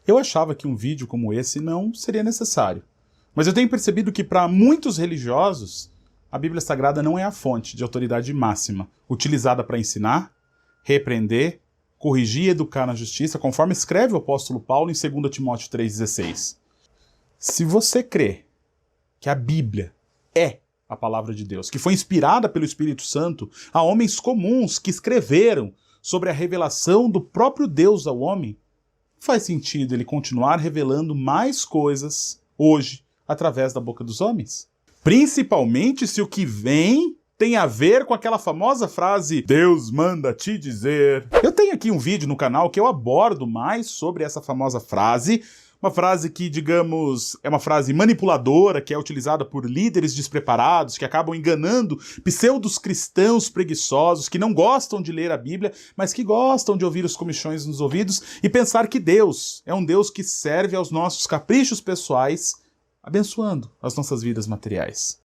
Eu achava que um vídeo como esse não seria necessário, mas eu tenho percebido que para muitos religiosos, a Bíblia Sagrada não é a fonte de autoridade máxima, utilizada para ensinar, repreender, corrigir e educar na justiça, conforme escreve o apóstolo Paulo em 2 Timóteo 3,16. Se você crê que a Bíblia é a palavra de Deus, que foi inspirada pelo Espírito Santo a homens comuns que escreveram sobre a revelação do próprio Deus ao homem, faz sentido ele continuar revelando mais coisas hoje através da boca dos homens? Principalmente se o que vem tem a ver com aquela famosa frase Deus manda te dizer. Eu tenho aqui um vídeo no canal que eu abordo mais sobre essa famosa frase, uma frase que, digamos, é uma frase manipuladora, que é utilizada por líderes despreparados, que acabam enganando pseudos cristãos preguiçosos, que não gostam de ler a Bíblia, mas que gostam de ouvir os comichões nos ouvidos e pensar que Deus é um Deus que serve aos nossos caprichos pessoais, abençoando as nossas vidas materiais.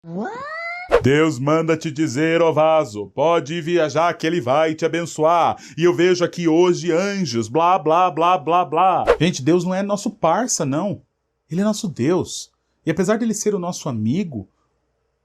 Deus manda te dizer, ó vaso, pode viajar que ele vai te abençoar. E eu vejo aqui hoje anjos, blá, blá, blá, blá, blá. Gente, Deus não é nosso parça, não. Ele é nosso Deus. E apesar dele ser o nosso amigo,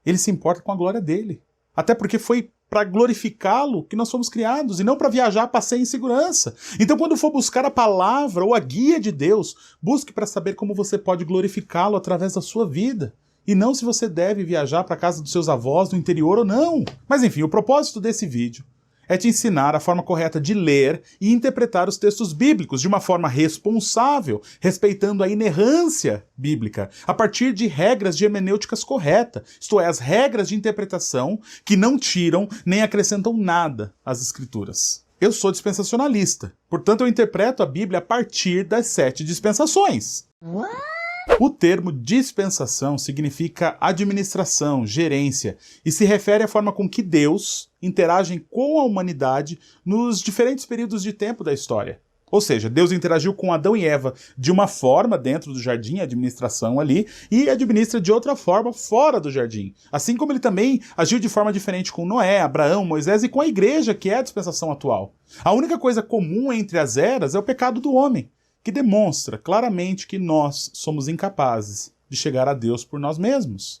ele se importa com a glória dele. Até porque foi para glorificá-lo que nós fomos criados, e não para viajar a passeio em segurança. Então, quando for buscar a palavra ou a guia de Deus, busque para saber como você pode glorificá-lo através da sua vida. E não se você deve viajar para a casa dos seus avós no interior ou não. Mas enfim, o propósito desse vídeo é te ensinar a forma correta de ler e interpretar os textos bíblicos de uma forma responsável, respeitando a inerrância bíblica, a partir de regras de hermenêuticas corretas, isto é, as regras de interpretação que não tiram nem acrescentam nada às escrituras. Eu sou dispensacionalista, portanto eu interpreto a Bíblia a partir das 7 dispensações. O termo dispensação significa administração, gerência, e se refere à forma com que Deus interage com a humanidade nos diferentes períodos de tempo da história. Ou seja, Deus interagiu com Adão e Eva de uma forma dentro do jardim, a administração ali, e administra de outra forma fora do jardim. Assim como ele também agiu de forma diferente com Noé, Abraão, Moisés e com a igreja, que é a dispensação atual. A única coisa comum entre as eras é o pecado do homem, que demonstra claramente que nós somos incapazes de chegar a Deus por nós mesmos.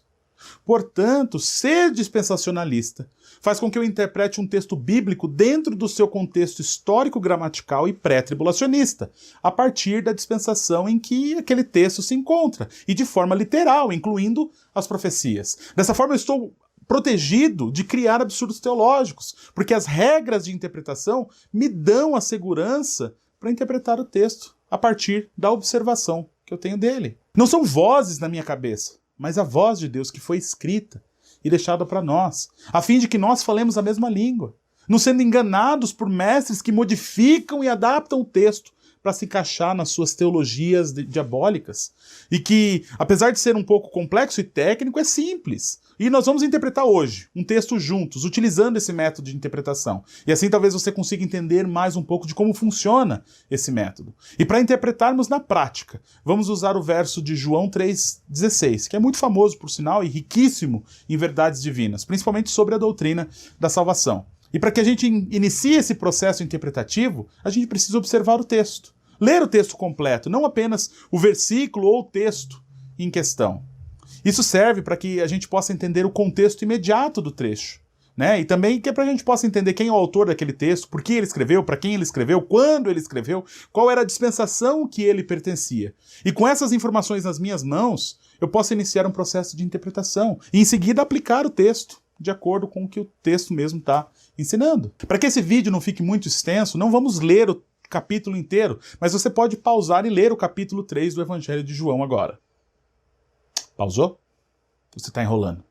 Portanto, ser dispensacionalista faz com que eu interprete um texto bíblico dentro do seu contexto histórico-gramatical e pré-tribulacionista, a partir da dispensação em que aquele texto se encontra, e de forma literal, incluindo as profecias. Dessa forma, eu estou protegido de criar absurdos teológicos, porque as regras de interpretação me dão a segurança para interpretar o texto a partir da observação que eu tenho dele. Não são vozes na minha cabeça, mas a voz de Deus que foi escrita e deixada para nós, a fim de que nós falemos a mesma língua, não sendo enganados por mestres que modificam e adaptam o texto para se encaixar nas suas teologias diabólicas, e que, apesar de ser um pouco complexo e técnico, é simples. E nós vamos interpretar hoje um texto juntos, utilizando esse método de interpretação. E assim talvez você consiga entender mais um pouco de como funciona esse método. E para interpretarmos na prática, vamos usar o verso de João 3,16, que é muito famoso, por sinal, e riquíssimo em verdades divinas, principalmente sobre a doutrina da salvação. E para que a gente inicie esse processo interpretativo, a gente precisa observar o texto. Ler o texto completo, não apenas o versículo ou o texto em questão. Isso serve para que a gente possa entender o contexto imediato do trecho, né? E também que é para a gente possa entender quem é o autor daquele texto, por que ele escreveu, para quem ele escreveu, quando ele escreveu, qual era a dispensação que ele pertencia. E com essas informações nas minhas mãos, eu posso iniciar um processo de interpretação e em seguida aplicar o texto de acordo com o que o texto mesmo está ensinando. Para que esse vídeo não fique muito extenso, não vamos ler o capítulo inteiro, mas você pode pausar e ler o capítulo 3 do Evangelho de João agora. Pausou? Você está enrolando.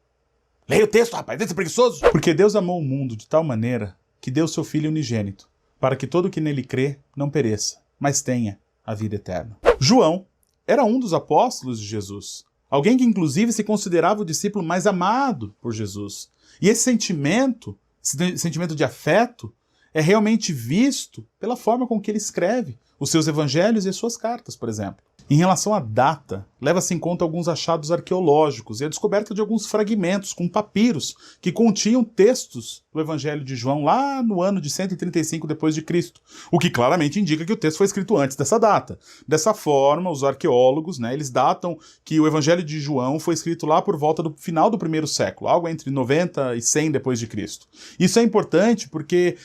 Leia o texto, rapaz, desse preguiçoso! Porque Deus amou o mundo de tal maneira que deu seu Filho unigênito, para que todo o que nele crê não pereça, mas tenha a vida eterna. João era um dos apóstolos de Jesus, alguém que inclusive se considerava o discípulo mais amado por Jesus. E esse sentimento de afeto, é realmente visto pela forma com que ele escreve os seus evangelhos e as suas cartas, por exemplo. Em relação à data, leva-se em conta alguns achados arqueológicos e a descoberta de alguns fragmentos com papiros que continham textos do Evangelho de João lá no ano de 135 d.C., o que claramente indica que o texto foi escrito antes dessa data. Dessa forma, os arqueólogos, eles datam que o Evangelho de João foi escrito lá por volta do final do primeiro século, algo entre 90 e 100 d.C. Isso é importante porque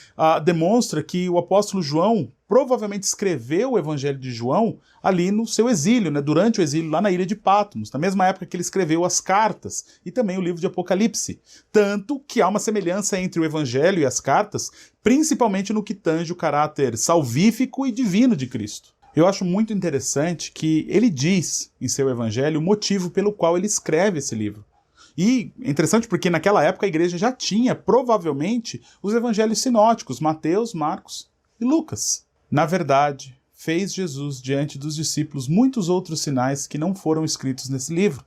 demonstra que o apóstolo João provavelmente escreveu o Evangelho de João ali no seu exílio, durante o exílio lá na ilha de Patmos, na mesma época que ele escreveu as cartas e também o livro de Apocalipse. Tanto que há uma semelhança entre o Evangelho e as cartas, principalmente no que tange o caráter salvífico e divino de Cristo. Eu acho muito interessante que ele diz em seu Evangelho o motivo pelo qual ele escreve esse livro. E é interessante porque naquela época a igreja já tinha, provavelmente, os evangelhos sinóticos, Mateus, Marcos e Lucas. Na verdade, fez Jesus diante dos discípulos muitos outros sinais que não foram escritos nesse livro.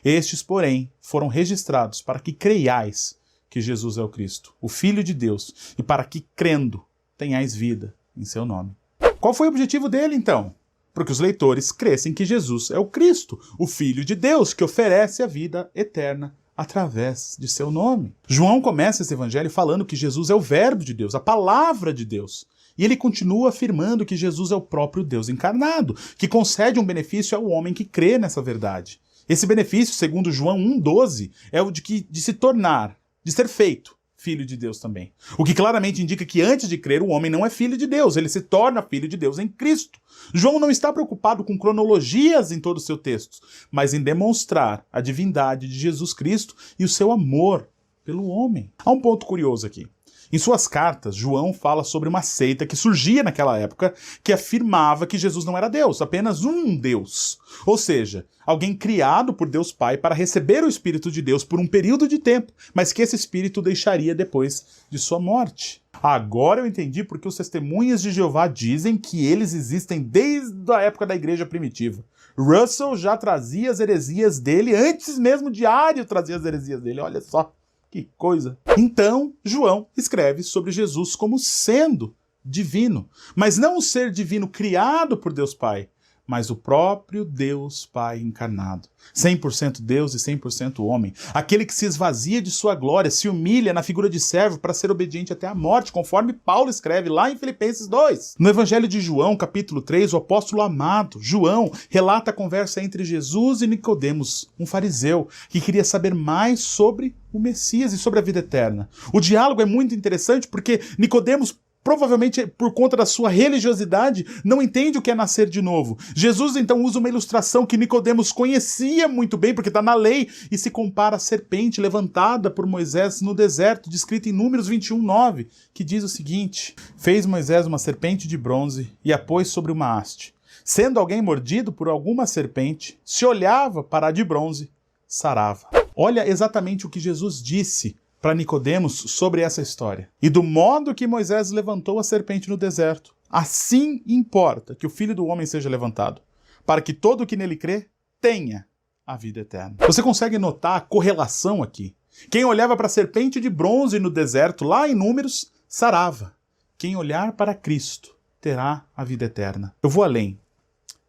Estes, porém, foram registrados para que creiais que Jesus é o Cristo, o Filho de Deus, e para que, crendo, tenhais vida em seu nome. Qual foi o objetivo dele, então? Para que os leitores crescem que Jesus é o Cristo, o Filho de Deus, que oferece a vida eterna através de seu nome. João começa esse evangelho falando que Jesus é o Verbo de Deus, a Palavra de Deus. E ele continua afirmando que Jesus é o próprio Deus encarnado, que concede um benefício ao homem que crê nessa verdade. Esse benefício, segundo João 1,12, é o de se tornar, de ser feito filho de Deus também. O que claramente indica que antes de crer o homem não é filho de Deus, ele se torna filho de Deus em Cristo. João não está preocupado com cronologias em todo o seu texto, mas em demonstrar a divindade de Jesus Cristo e o seu amor pelo homem. Há um ponto curioso aqui. Em suas cartas, João fala sobre uma seita que surgia naquela época que afirmava que Jesus não era Deus, apenas um Deus. Ou seja, alguém criado por Deus Pai para receber o Espírito de Deus por um período de tempo, mas que esse Espírito deixaria depois de sua morte. Agora eu entendi porque os testemunhas de Jeová dizem que eles existem desde a época da igreja primitiva. Russell já trazia as heresias dele, antes mesmo de Ario trazia as heresias dele, olha só. Que coisa! Então, João escreve sobre Jesus como sendo divino, mas não o ser divino criado por Deus Pai, mas o próprio Deus Pai encarnado. 100% Deus e 100% homem. Aquele que se esvazia de sua glória, se humilha na figura de servo para ser obediente até a morte, conforme Paulo escreve lá em Filipenses 2. No Evangelho de João, capítulo 3, o apóstolo amado, João, relata a conversa entre Jesus e Nicodemos, um fariseu, que queria saber mais sobre o Messias e sobre a vida eterna. O diálogo é muito interessante porque Nicodemos, provavelmente por conta da sua religiosidade, não entende o que é nascer de novo. Jesus então usa uma ilustração que Nicodemos conhecia muito bem, porque está na lei, e se compara à serpente levantada por Moisés no deserto, descrita em Números 21:9, que diz o seguinte: fez Moisés uma serpente de bronze e a pôs sobre uma haste. Sendo alguém mordido por alguma serpente, se olhava para a de bronze, sarava. Olha exatamente o que Jesus disse para Nicodemos sobre essa história. E do modo que Moisés levantou a serpente no deserto, assim importa que o Filho do Homem seja levantado, para que todo o que nele crê tenha a vida eterna. Você consegue notar a correlação aqui? Quem olhava para a serpente de bronze no deserto, lá em Números, sarava. Quem olhar para Cristo terá a vida eterna. Eu vou além.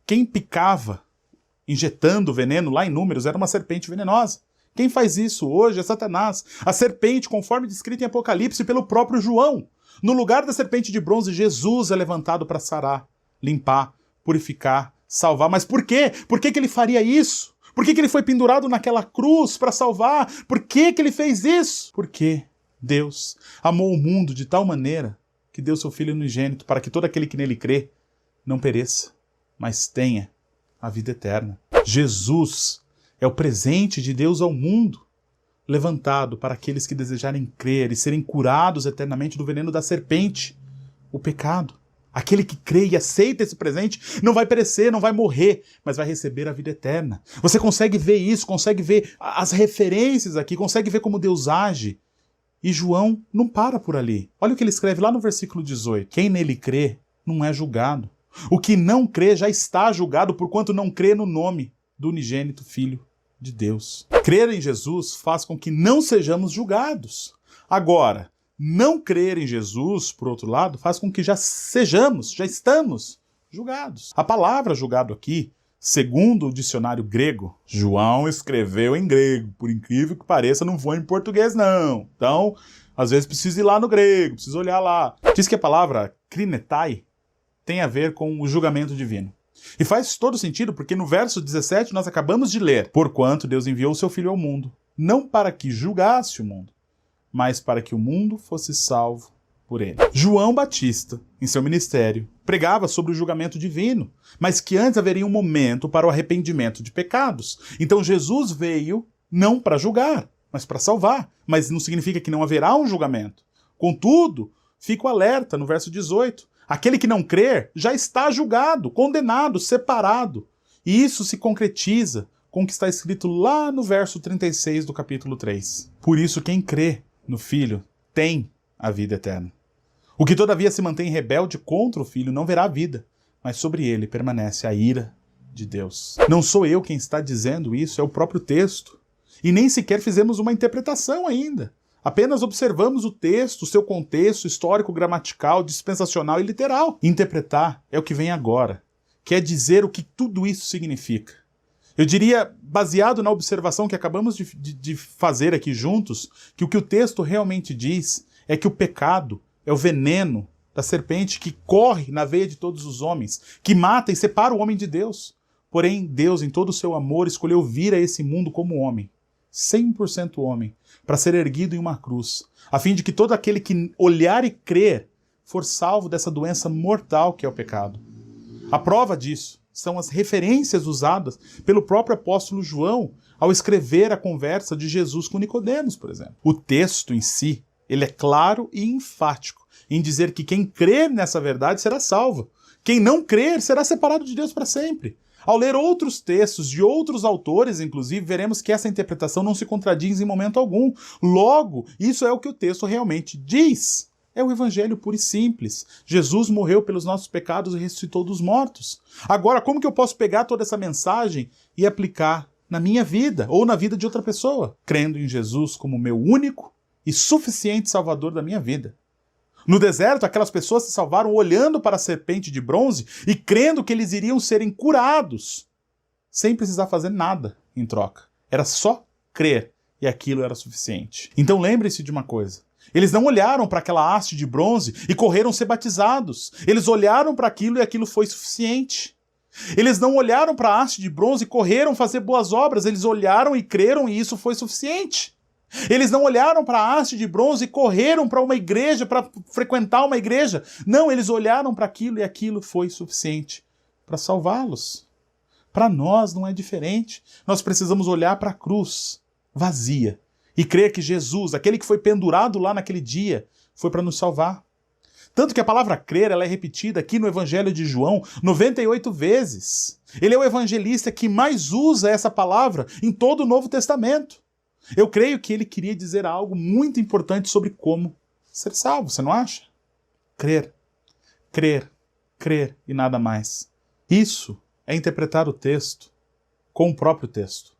Quem picava, injetando veneno lá em Números, era uma serpente venenosa. Quem faz isso hoje é Satanás. A serpente, conforme descrito em Apocalipse pelo próprio João. No lugar da serpente de bronze, Jesus é levantado para sarar, limpar, purificar, salvar. Mas por quê? Por que ele faria isso? Por que ele foi pendurado naquela cruz para salvar? Por que ele fez isso? Porque Deus amou o mundo de tal maneira que deu seu Filho unigênito para que todo aquele que nele crê não pereça, mas tenha a vida eterna. Jesus é o presente de Deus ao mundo, levantado para aqueles que desejarem crer e serem curados eternamente do veneno da serpente, o pecado. Aquele que crê e aceita esse presente não vai perecer, não vai morrer, mas vai receber a vida eterna. Você consegue ver isso, consegue ver as referências aqui, consegue ver como Deus age. E João não para por ali. Olha o que ele escreve lá no versículo 18. Quem nele crê não é julgado. O que não crê já está julgado, porquanto não crê no nome do unigênito Filho de Deus. Crer em Jesus faz com que não sejamos julgados. Agora, não crer em Jesus, por outro lado, faz com que já estamos julgados. A palavra julgado aqui Segundo o dicionário grego, João escreveu em grego. Por incrível que pareça, não foi em português, não. Então, às vezes precisa ir lá no grego, precisa olhar lá. Diz que a palavra krinetai tem a ver com o julgamento divino. E faz todo sentido, porque no verso 17 nós acabamos de ler: porquanto Deus enviou o seu Filho ao mundo, não para que julgasse o mundo, mas para que o mundo fosse salvo por ele. João Batista, em seu ministério, pregava sobre o julgamento divino, mas que antes haveria um momento para o arrependimento de pecados. Então Jesus veio não para julgar, mas para salvar. Mas não significa que não haverá um julgamento. Contudo, fico alerta no verso 18. Aquele que não crer já está julgado, condenado, separado. E isso se concretiza com o que está escrito lá no verso 36 do capítulo 3. Por isso, quem crê no Filho tem a vida eterna. O que todavia se mantém rebelde contra o Filho não verá a vida, mas sobre ele permanece a ira de Deus. Não sou eu quem está dizendo isso, é o próprio texto. E nem sequer fizemos uma interpretação ainda. Apenas observamos o texto, seu contexto histórico, gramatical, dispensacional e literal. Interpretar é o que vem agora, que é dizer o que tudo isso significa. Eu diria, baseado na observação que acabamos de fazer aqui juntos, que o texto realmente diz é que o pecado é o veneno da serpente que corre na veia de todos os homens, que mata e separa o homem de Deus. Porém, Deus, em todo o seu amor, escolheu vir a esse mundo como homem, 100% homem, para ser erguido em uma cruz, a fim de que todo aquele que olhar e crer for salvo dessa doença mortal que é o pecado. A prova disso são as referências usadas pelo próprio apóstolo João ao escrever a conversa de Jesus com Nicodemos, por exemplo. O texto em si, ele é claro e enfático em dizer que quem crer nessa verdade será salvo. Quem não crer será separado de Deus para sempre. Ao ler outros textos de outros autores, inclusive, veremos que essa interpretação não se contradiz em momento algum. Logo, isso é o que o texto realmente diz. É o evangelho puro e simples. Jesus morreu pelos nossos pecados e ressuscitou dos mortos. Agora, como que eu posso pegar toda essa mensagem e aplicar na minha vida ou na vida de outra pessoa? Crendo em Jesus como meu único e suficiente salvador da minha vida. No deserto, aquelas pessoas se salvaram olhando para a serpente de bronze e crendo que eles iriam serem curados, sem precisar fazer nada em troca. Era só crer, e aquilo era suficiente. Então lembre-se de uma coisa. Eles não olharam para aquela haste de bronze e correram ser batizados. Eles olharam para aquilo e aquilo foi suficiente. Eles não olharam para a haste de bronze e correram fazer boas obras. Eles olharam e creram e isso foi suficiente. Eles não olharam para a haste de bronze e correram para uma igreja, para frequentar uma igreja. Não, eles olharam para aquilo e aquilo foi suficiente para salvá-los. Para nós não é diferente. Nós precisamos olhar para a cruz vazia e crer que Jesus, aquele que foi pendurado lá naquele dia, foi para nos salvar. Tanto que a palavra crer ela é repetida aqui no Evangelho de João 98 vezes. Ele é o evangelista que mais usa essa palavra em todo o Novo Testamento. Eu creio que ele queria dizer algo muito importante sobre como ser salvo, você não acha? Crer, crer, crer e nada mais. Isso é interpretar o texto com o próprio texto.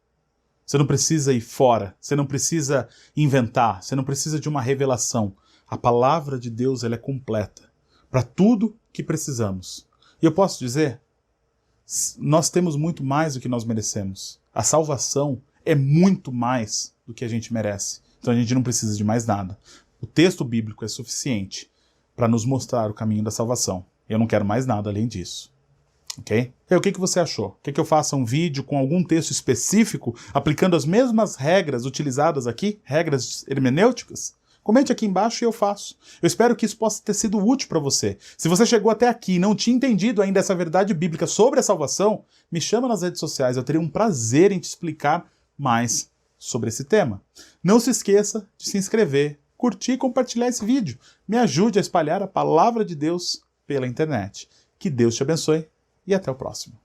Você não precisa ir fora, você não precisa inventar, você não precisa de uma revelação. A palavra de Deus ela é completa para tudo que precisamos. E eu posso dizer, nós temos muito mais do que nós merecemos. A salvação é muito mais do que a gente merece. Então a gente não precisa de mais nada. O texto bíblico é suficiente para nos mostrar o caminho da salvação. Eu não quero mais nada além disso. Ok? E aí, o que você achou? Quer que eu faça um vídeo com algum texto específico, aplicando as mesmas regras utilizadas aqui? Regras hermenêuticas? Comente aqui embaixo e eu faço. Eu espero que isso possa ter sido útil para você. Se você chegou até aqui e não tinha entendido ainda essa verdade bíblica sobre a salvação, me chama nas redes sociais. Eu teria um prazer em te explicar mais sobre esse tema. Não se esqueça de se inscrever, curtir e compartilhar esse vídeo. Me ajude a espalhar a palavra de Deus pela internet. Que Deus te abençoe e até o próximo.